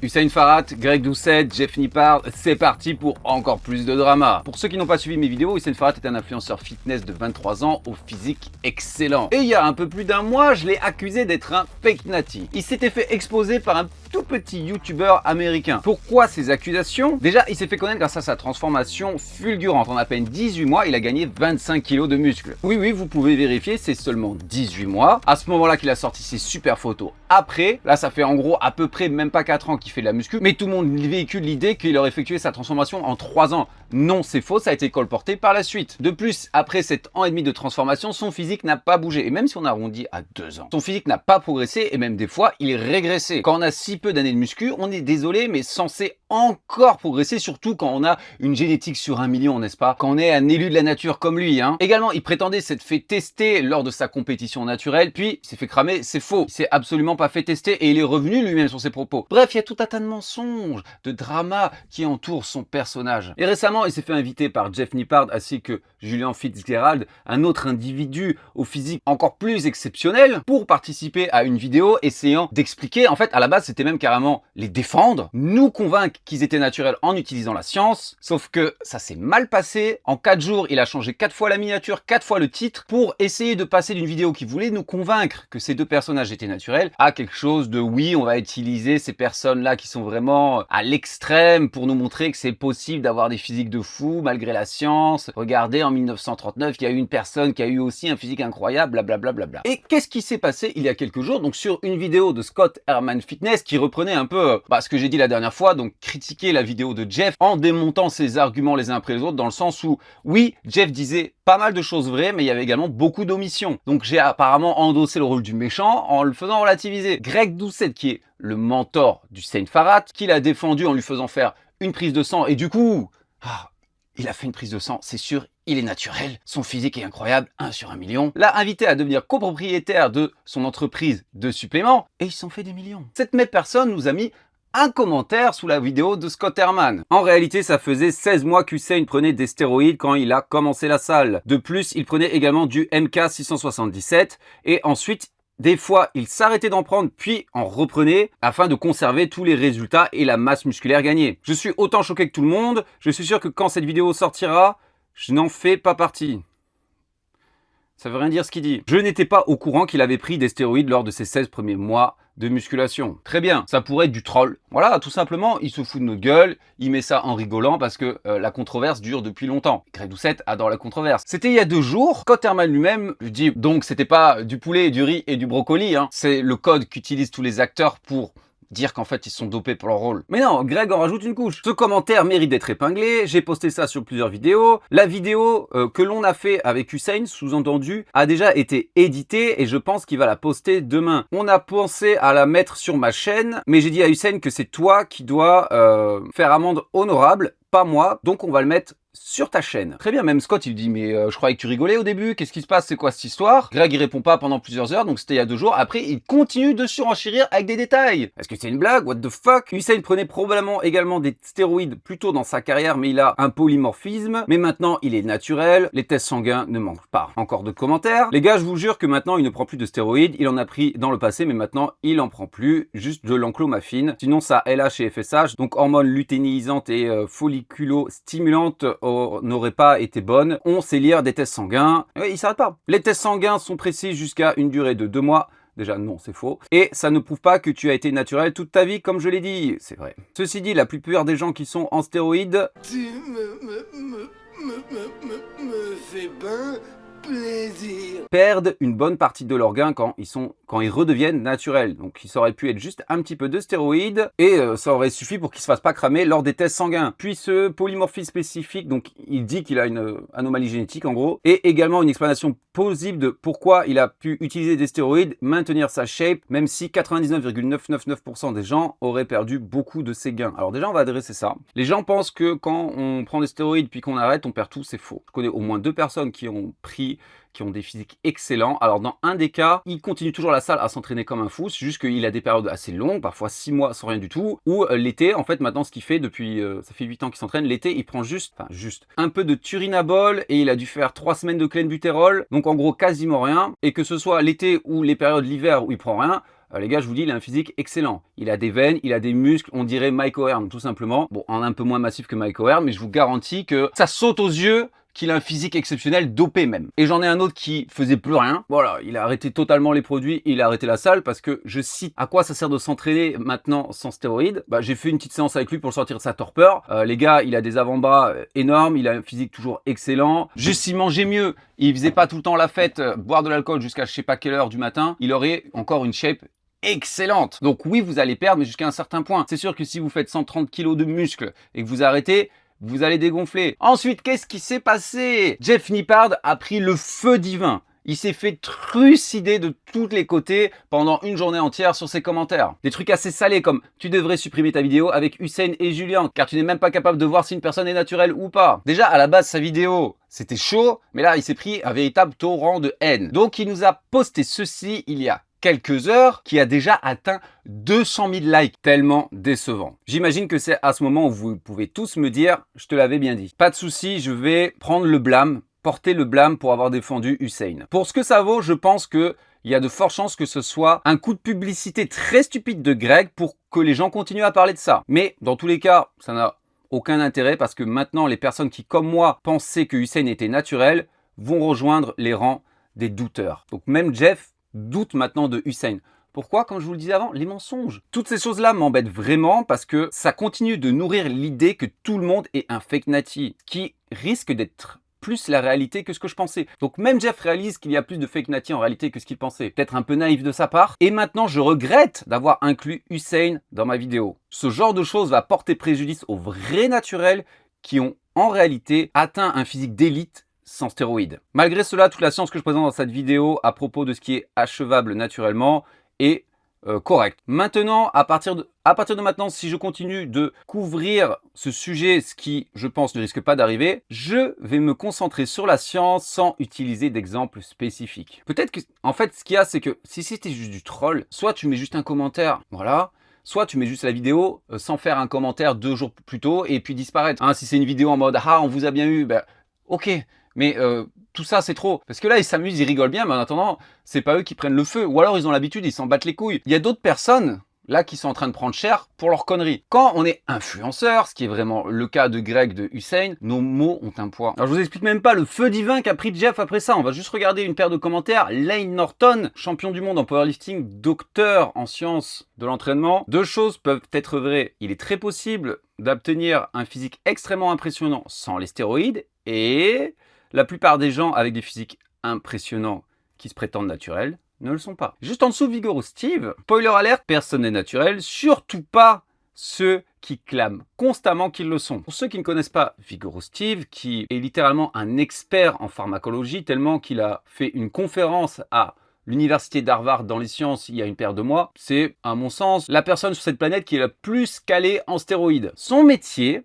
Hussein Farhat, Greg Doucet, Jeff Nippard, c'est parti pour encore plus de drama. Pour ceux qui n'ont pas suivi mes vidéos, Hussein Farhat est un influenceur fitness de 23 ans au physique excellent. Et il y a un peu plus d'un mois, je l'ai accusé d'être un fake natty. Il s'était fait exposer par un tout petit youtubeur américain. Pourquoi ces accusations? Déjà, il s'est fait connaître grâce à sa transformation fulgurante. En à peine 18 mois, il a gagné 25 kilos de muscles. Oui, vous pouvez vérifier, c'est seulement 18 mois. À ce moment-là qu'il a sorti ses super photos. Après, là, ça fait en gros à peu près même pas 4 ans qu'il fait de la muscu, mais tout le monde véhicule l'idée qu'il aurait effectué sa transformation en 3 ans. Non, c'est faux, ça a été colporté par la suite. De plus, après 7 ans et demi de transformation, son physique n'a pas bougé. Et même si on arrondit à 2 ans, son physique n'a pas progressé et même des fois, il est régressé. Quand on a si peu d'années de muscu, on est désolé, mais censé encore progresser, surtout quand on a une génétique sur 1 million, n'est-ce pas? Quand on est un élu de la nature comme lui, hein. Également, il prétendait s'être fait tester lors de sa compétition naturelle, puis il s'est fait cramer, c'est faux. Il s'est absolument pas fait tester et il est revenu lui-même sur ses propos. Bref, il y a tout un tas de mensonges, de dramas qui entourent son personnage. Et récemment, il s'est fait inviter par Jeff Nippard ainsi que Julian Fitzgerald, un autre individu au physique encore plus exceptionnel, pour participer à une vidéo essayant d'expliquer, en fait, à la base, c'était même carrément les défendre, nous convaincre qu'ils étaient naturels en utilisant la science, sauf que ça s'est mal passé. En 4 jours, il a changé 4 fois la miniature, 4 fois le titre, pour essayer de passer d'une vidéo qui voulait nous convaincre que ces deux personnages étaient naturels à quelque chose de oui, on va utiliser ces personnes-là qui sont vraiment à l'extrême pour nous montrer que c'est possible d'avoir des physiques de fou malgré la science. Regardez, en 1939, il y a eu une personne qui a eu aussi un physique incroyable, blablabla. Et qu'est-ce qui s'est passé il y a quelques jours, donc sur une vidéo de Scott Herman Fitness qui reprenait un peu ce que j'ai dit la dernière fois, donc critiquer la vidéo de Jeff en démontant ses arguments les uns après les autres, dans le sens où, oui, Jeff disait pas mal de choses vraies, mais il y avait également beaucoup d'omissions. Donc j'ai apparemment endossé le rôle du méchant en le faisant relativiser. Greg Doucet, qui est le mentor du Hussein Farhat, qui l'a défendu en lui faisant faire une prise de sang, et du coup, il a fait une prise de sang, c'est sûr, il est naturel, son physique est incroyable, 1 sur 1 million, l'a invité à devenir copropriétaire de son entreprise de suppléments, et ils se sont fait des millions. Cette même personne nous a mis un commentaire sous la vidéo de Scott Herman. En réalité, ça faisait 16 mois qu'Hussein prenait des stéroïdes quand il a commencé la salle. De plus, il prenait également du MK677 et ensuite, des fois, il s'arrêtait d'en prendre puis en reprenait afin de conserver tous les résultats et la masse musculaire gagnée. Je suis autant choqué que tout le monde. Je suis sûr que quand cette vidéo sortira, je n'en fais pas partie. Ça veut rien dire ce qu'il dit. Je n'étais pas au courant qu'il avait pris des stéroïdes lors de ses 16 premiers mois de musculation. Très bien, ça pourrait être du troll. Voilà, tout simplement, il se fout de notre gueule, il met ça en rigolant parce que la controverse dure depuis longtemps. Greg Doucet adore la controverse. C'était il y a 2 jours, Scott Herman lui-même lui dit, donc c'était pas du poulet, du riz et du brocoli, hein. C'est le code qu'utilisent tous les acteurs pour dire qu'en fait ils sont dopés pour leur rôle. Mais non, Greg en rajoute une couche. Ce commentaire mérite d'être épinglé, j'ai posté ça sur plusieurs vidéos. La vidéo que l'on a fait avec Hussein, sous-entendu, a déjà été éditée et je pense qu'il va la poster demain. On a pensé à la mettre sur ma chaîne, mais j'ai dit à Hussein que c'est toi qui dois faire amende honorable, pas moi, donc on va le mettre sur ta chaîne. Très bien, même Scott il dit mais je croyais que tu rigolais au début, qu'est-ce qui se passe, c'est quoi cette histoire? Greg il répond pas pendant plusieurs heures, donc c'était il y a 2 jours. Après il continue de surenchérir avec des détails. Est-ce que c'est une blague? What the fuck? Hussein prenait probablement également des stéroïdes plus tôt dans sa carrière, mais il a un polymorphisme, mais maintenant il est naturel, les tests sanguins ne manquent pas. Encore de commentaires. Les gars, je vous jure que maintenant il ne prend plus de stéroïdes, il en a pris dans le passé, mais maintenant il en prend plus, juste de l'enclomafine. Sinon ça LH et FSH, donc hormones lutéinisantes et folliculo-stimulantes, n'aurait pas été bonne. On sait lire des tests sanguins. Il s'arrête pas. Les tests sanguins sont précis jusqu'à une durée de 2 mois. Déjà, non, c'est faux. Et ça ne prouve pas que tu as été naturel toute ta vie, comme je l'ai dit. C'est vrai. Ceci dit, la plupart des gens qui sont en stéroïdes... Tu me fais bien plaisir. Perdent une bonne partie de leurs gains quand ils redeviennent naturels. Donc ça aurait pu être juste un petit peu de stéroïdes et ça aurait suffi pour qu'ils se fassent pas cramer lors des tests sanguins. Puis ce polymorphisme spécifique, donc il dit qu'il a une anomalie génétique en gros, et également une explanation plausible de pourquoi il a pu utiliser des stéroïdes, maintenir sa shape, même si 99,999% des gens auraient perdu beaucoup de ses gains. Alors déjà on va adresser ça. Les gens pensent que quand on prend des stéroïdes puis qu'on arrête, on perd tout, c'est faux. Je connais au moins 2 personnes qui ont pris qui ont des physiques excellents. Alors dans un des cas, il continue toujours la salle à s'entraîner comme un fou, c'est juste qu'il a des périodes assez longues, parfois 6 mois sans rien du tout, ou l'été, en fait maintenant ce qu'il fait depuis, ça fait 8 ans qu'il s'entraîne, l'été il prend juste un peu de turinabol et il a dû faire 3 semaines de clenbutérol, donc en gros quasiment rien, et que ce soit l'été ou les périodes l'hiver où il prend rien, Les gars, je vous dis, il a un physique excellent. Il a des veines, il a des muscles, on dirait Mike O'Hearn, tout simplement. Bon, en un peu moins massif que Mike O'Hearn, mais je vous garantis que ça saute aux yeux qu'il a un physique exceptionnel, dopé même. Et j'en ai un autre qui faisait plus rien. Voilà, il a arrêté totalement les produits, il a arrêté la salle parce que, je cite, à quoi ça sert de s'entraîner maintenant sans stéroïdes? Bah, j'ai fait une petite séance avec lui pour sortir de sa torpeur. Les gars, il a des avant-bras énormes, il a un physique toujours excellent. Juste s'il mangeait mieux, il faisait pas tout le temps la fête, boire de l'alcool jusqu'à je sais pas quelle heure du matin, il aurait encore une shape excellente. Donc oui, vous allez perdre, mais jusqu'à un certain point. C'est sûr que si vous faites 130 kg de muscles et que vous arrêtez, vous allez dégonfler. Ensuite, qu'est-ce qui s'est passé? Jeff Nippard a pris le feu divin. Il s'est fait trucider de tous les côtés pendant une journée entière sur ses commentaires. Des trucs assez salés comme « Tu devrais supprimer ta vidéo avec Hussein et Julien car tu n'es même pas capable de voir si une personne est naturelle ou pas. » Déjà, à la base, sa vidéo, c'était chaud, mais là, il s'est pris un véritable torrent de haine. Donc, il nous a posté ceci il y a quelques heures, qui a déjà atteint 200 000 likes, tellement décevant. J'imagine que c'est à ce moment où vous pouvez tous me dire « Je te l'avais bien dit ». Pas de souci, je vais prendre le blâme, porter le blâme pour avoir défendu Hussein. Pour ce que ça vaut, je pense que il y a de fortes chances que ce soit un coup de publicité très stupide de Greg pour que les gens continuent à parler de ça. Mais dans tous les cas, ça n'a aucun intérêt parce que maintenant, les personnes qui, comme moi, pensaient que Hussein était naturel, vont rejoindre les rangs des douteurs. Donc même Jeff doute maintenant de Hussein. Pourquoi? Comme je vous le disais avant, les mensonges. Toutes ces choses-là m'embêtent vraiment parce que ça continue de nourrir l'idée que tout le monde est un fake nati, qui risque d'être plus la réalité que ce que je pensais. Donc même Jeff réalise qu'il y a plus de fake nati en réalité que ce qu'il pensait. Peut-être un peu naïf de sa part. Et maintenant, je regrette d'avoir inclus Hussein dans ma vidéo. Ce genre de choses va porter préjudice aux vrais naturels qui ont en réalité atteint un physique d'élite sans stéroïdes. Malgré cela, toute la science que je présente dans cette vidéo à propos de ce qui est achevable naturellement est correcte. Maintenant, à partir de maintenant, si je continue de couvrir ce sujet, ce qui, je pense, ne risque pas d'arriver, je vais me concentrer sur la science sans utiliser d'exemples spécifiques. Peut-être que, en fait, ce qu'il y a, c'est que si c'était juste du troll, soit tu mets juste un commentaire, voilà, soit tu mets juste la vidéo sans faire un commentaire 2 jours plus tôt et puis disparaître. Hein, si c'est une vidéo en mode « Ah, on vous a bien eu », ben, ok. Mais tout ça, c'est trop. Parce que là, ils s'amusent, ils rigolent bien, mais en attendant, c'est pas eux qui prennent le feu. Ou alors, ils ont l'habitude, ils s'en battent les couilles. Il y a d'autres personnes, là, qui sont en train de prendre cher pour leurs conneries. Quand on est influenceur, ce qui est vraiment le cas de Greg, de Hussein, nos mots ont un poids. Alors, je vous explique même pas le feu divin qu'a pris Jeff après ça. On va juste regarder une paire de commentaires. Layne Norton, champion du monde en powerlifting, docteur en sciences de l'entraînement. 2 choses peuvent être vraies. Il est très possible d'obtenir un physique extrêmement impressionnant sans les stéroïdes et la plupart des gens avec des physiques impressionnants qui se prétendent naturels ne le sont pas. Juste en dessous, Vigorous Steve, spoiler alert, personne n'est naturel, surtout pas ceux qui clament constamment qu'ils le sont. Pour ceux qui ne connaissent pas Vigorous Steve, qui est littéralement un expert en pharmacologie, tellement qu'il a fait une conférence à l'université d'Harvard dans les sciences il y a une paire de mois, c'est, à mon sens, la personne sur cette planète qui est la plus calée en stéroïdes. Son métier,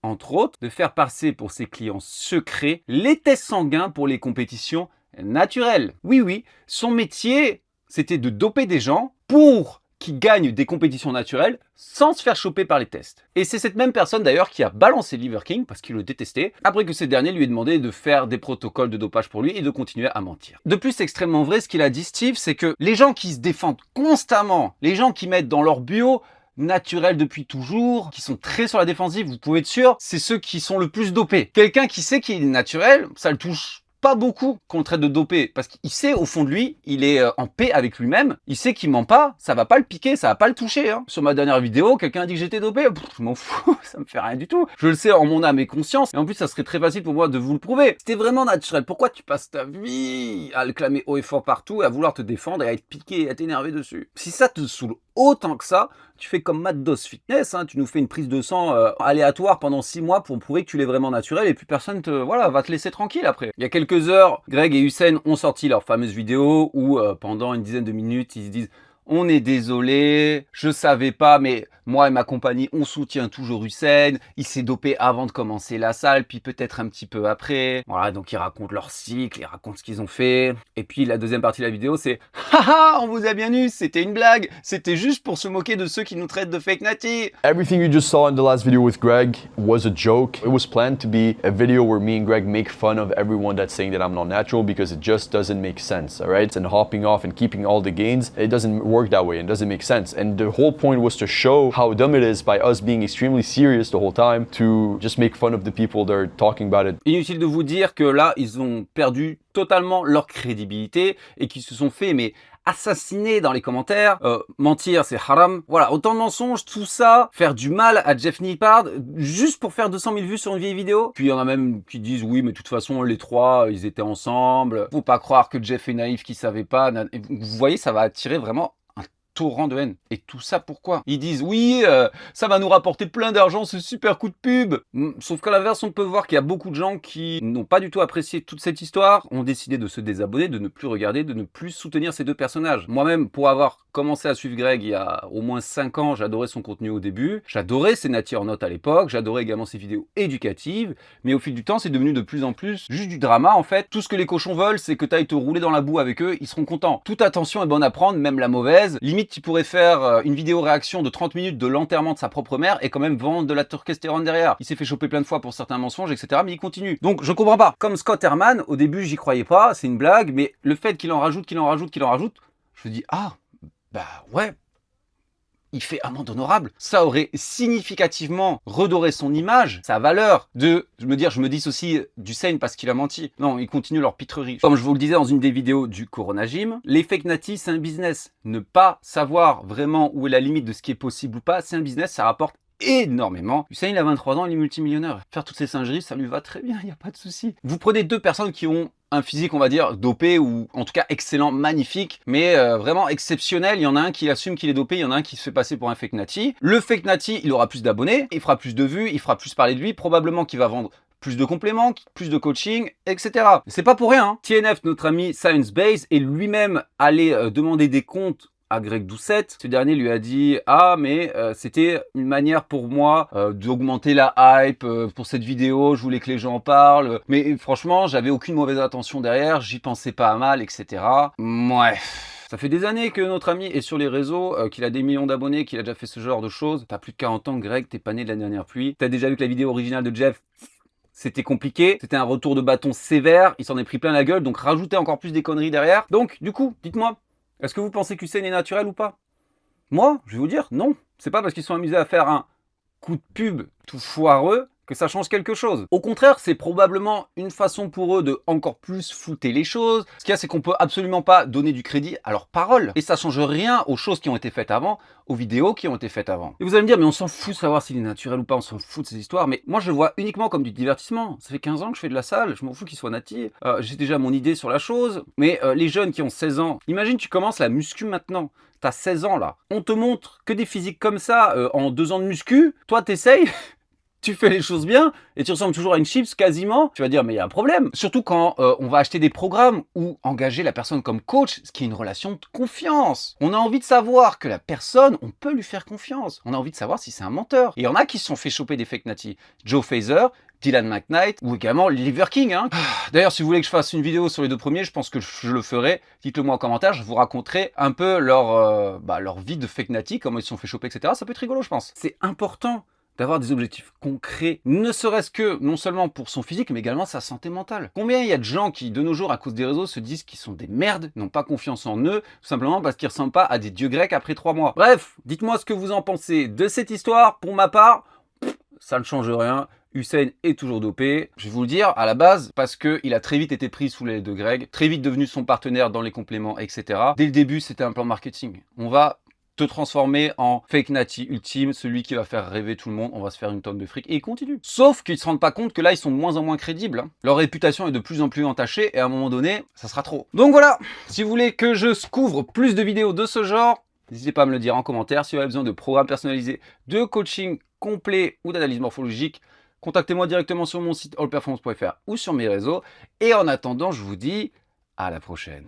entre autres, de faire passer pour ses clients secrets les tests sanguins pour les compétitions naturelles. Oui, son métier, c'était de doper des gens pour qu'ils gagnent des compétitions naturelles sans se faire choper par les tests. Et c'est cette même personne d'ailleurs qui a balancé Liver King parce qu'il le détestait, après que ce dernier lui ait demandé de faire des protocoles de dopage pour lui et de continuer à mentir. De plus, c'est extrêmement vrai ce qu'il a dit Steve, c'est que les gens qui se défendent constamment, les gens qui mettent dans leur bio naturels depuis toujours, qui sont très sur la défensive, vous pouvez être sûr, c'est ceux qui sont le plus dopés. Quelqu'un qui sait qu'il est naturel, ça le touche pas beaucoup qu'on le traite de dopé, parce qu'il sait au fond de lui, il est en paix avec lui-même, il sait qu'il ment pas, ça va pas le piquer, ça va pas le toucher. Hein. Sur ma dernière vidéo, quelqu'un a dit que j'étais dopé, je m'en fous, ça me fait rien du tout. Je le sais en mon âme et conscience, et en plus ça serait très facile pour moi de vous le prouver. C'était vraiment naturel, pourquoi tu passes ta vie à le clamer haut et fort partout, et à vouloir te défendre, et à être piqué, et à t'énerver dessus? Si ça te saoule autant que ça, tu fais comme Matt Dose Fitness, hein, tu nous fais une prise de sang aléatoire pendant 6 mois pour prouver que tu l'es vraiment naturel et puis personne va te laisser tranquille après. Il y a quelques heures, Greg et Hussein ont sorti leur fameuse vidéo où pendant une dizaine de minutes, ils se disent on est désolé, je savais pas, mais moi et ma compagnie, on soutient toujours Hussein. Il s'est dopé avant de commencer la salle, puis peut-être un petit peu après. Voilà, donc ils racontent leur cycle, ils racontent ce qu'ils ont fait. Et puis la deuxième partie de la vidéo, c'est « Haha, on vous a bien eu, c'était une blague. C'était juste pour se moquer de ceux qui nous traitent de fake nati. » Everything you just saw in the last video with Greg was a joke. It was planned to be a video where me and Greg make fun of everyone that's saying that I'm not natural because it just doesn't make sense, alright? And hopping off and keeping all the gains, it doesn't work that way and doesn't make sense. And the whole point was to show how dumb it is by us being extremely serious the whole time to just make fun of the people that are talking about it. Inutile de vous dire que là, ils ont perdu totalement leur crédibilité et qu'ils se sont fait, mais assassiner dans les commentaires, mentir c'est haram, voilà, autant de mensonges, tout ça, faire du mal à Jeff Nippard, juste pour faire 200 000 vues sur une vieille vidéo. Puis il y en a même qui disent oui mais de toute façon les trois ils étaient ensemble, faut pas croire que Jeff est naïf qu'il savait pas, vous voyez ça va attirer vraiment torrent de haine. Et tout ça pourquoi? Ils disent oui, ça va nous rapporter plein d'argent, ce super coup de pub. Sauf qu'à l'inverse, on peut voir qu'il y a beaucoup de gens qui n'ont pas du tout apprécié toute cette histoire, ont décidé de se désabonner, de ne plus regarder, de ne plus soutenir ces deux personnages. Moi-même, pour avoir commencé à suivre Greg il y a au moins 5 ans, j'adorais son contenu au début, j'adorais ses Nati or Not à l'époque, j'adorais également ses vidéos éducatives, mais au fil du temps, c'est devenu de plus en plus juste du drama en fait. Tout ce que les cochons veulent, c'est que tu ailles te rouler dans la boue avec eux, ils seront contents. Toute attention est bonne à prendre, même la mauvaise. Limite, tu pourrais faire une vidéo réaction de 30 minutes de l'enterrement de sa propre mère et quand même vendre de la testostérone derrière. Il s'est fait choper plein de fois pour certains mensonges, etc. Mais il continue. Donc je comprends pas. Comme Scott Herman, au début j'y croyais pas, c'est une blague, mais le fait qu'il en rajoute, je me dis ah, bah ouais, il fait amende honorable. Ça aurait significativement redoré son image, sa valeur de, je me dissocie d'Hussein parce qu'il a menti. Non, ils continuent leur pitrerie. Comme je vous le disais dans une des vidéos du Corona Gym, les fake nati, c'est un business. Ne pas savoir vraiment où est la limite de ce qui est possible ou pas, c'est un business, ça rapporte énormément. Hussein, il a 23 ans, il est multimillionnaire. Faire toutes ces singeries, ça lui va très bien, il n'y a pas de souci. Vous prenez deux personnes qui ont un physique, on va dire, dopé ou en tout cas excellent, magnifique, mais vraiment exceptionnel. Il y en a un qui assume qu'il est dopé, il y en a un qui se fait passer pour un fake nati. Le fake nati, il aura plus d'abonnés, il fera plus de vues, il fera plus parler de lui, probablement qu'il va vendre plus de compléments, plus de coaching, etc. C'est pas pour rien, hein. TNF, notre ami Science Base, est lui-même allé demander des comptes à Greg Doucette. Ce dernier lui a dit « Ah, mais c'était une manière pour moi d'augmenter la hype pour cette vidéo, je voulais que les gens en parlent. Mais franchement, j'avais aucune mauvaise intention derrière, j'y pensais pas à mal, etc. » Bref. Ça fait des années que notre ami est sur les réseaux, qu'il a des millions d'abonnés, qu'il a déjà fait ce genre de choses. T'as plus de 40 ans, Greg, t'es pas né de la dernière pluie. T'as déjà vu que la vidéo originale de Jeff, c'était compliqué, c'était un retour de bâton sévère, il s'en est pris plein la gueule, donc rajoutez encore plus des conneries derrière. Donc, du coup, dites-moi, est-ce que vous pensez qu'Hussein est naturel ou pas? Moi, je vais vous dire, non. C'est pas parce qu'ils sont amusés à faire un coup de pub tout foireux que ça change quelque chose. Au contraire, c'est probablement une façon pour eux de encore plus flouter les choses. Ce qu'il y a, c'est qu'on peut absolument pas donner du crédit à leurs paroles. Et ça change rien aux choses qui ont été faites avant, aux vidéos qui ont été faites avant. Et vous allez me dire, mais on s'en fout de savoir s'il est naturel ou pas, on s'en fout de ces histoires. Mais moi, je le vois uniquement comme du divertissement. Ça fait 15 ans que je fais de la salle, je m'en fous qu'il soit nati. J'ai déjà mon idée sur la chose. Mais les jeunes qui ont 16 ans, imagine tu commences la muscu maintenant. T'as 16 ans là. On te montre que des physiques comme ça en 2 ans de muscu. Toi, t'essayes tu fais les choses bien et tu ressembles toujours à une chips quasiment, tu vas dire mais il y a un problème. Surtout quand on va acheter des programmes ou engager la personne comme coach, ce qui est une relation de confiance. On a envie de savoir que la personne, on peut lui faire confiance. On a envie de savoir si c'est un menteur. Et il y en a qui se sont fait choper des fake nati. Joe Frazier, Dylan McKnight ou également Liver King. Hein. D'ailleurs, si vous voulez que je fasse une vidéo sur les deux premiers, je pense que je le ferai. Dites-le moi en commentaire, je vous raconterai un peu leur vie de fake nati, comment ils se sont fait choper, etc. Ça peut être rigolo, je pense. C'est important d'avoir des objectifs concrets, ne serait-ce que, non seulement pour son physique, mais également sa santé mentale. Combien il y a de gens qui, de nos jours, à cause des réseaux, se disent qu'ils sont des merdes, n'ont pas confiance en eux, tout simplement parce qu'ils ne ressemblent pas à des dieux grecs après 3 mois. Bref, dites-moi ce que vous en pensez de cette histoire. Pour ma part, ça ne change rien. Hussein est toujours dopé. Je vais vous le dire, à la base, parce qu'il a très vite été pris sous l'aile de Greg, très vite devenu son partenaire dans les compléments, etc. Dès le début, c'était un plan marketing. On va te transformer en fake nati ultime, celui qui va faire rêver tout le monde, on va se faire une tonne de fric, et ils continuent. Sauf qu'ils se rendent pas compte que là, ils sont de moins en moins crédibles. Hein. Leur réputation est de plus en plus entachée, et à un moment donné, ça sera trop. Donc voilà, si vous voulez que je couvre plus de vidéos de ce genre, n'hésitez pas à me le dire en commentaire. Si vous avez besoin de programmes personnalisés, de coaching complet ou d'analyse morphologique, contactez-moi directement sur mon site allperformance.fr ou sur mes réseaux. Et en attendant, je vous dis à la prochaine.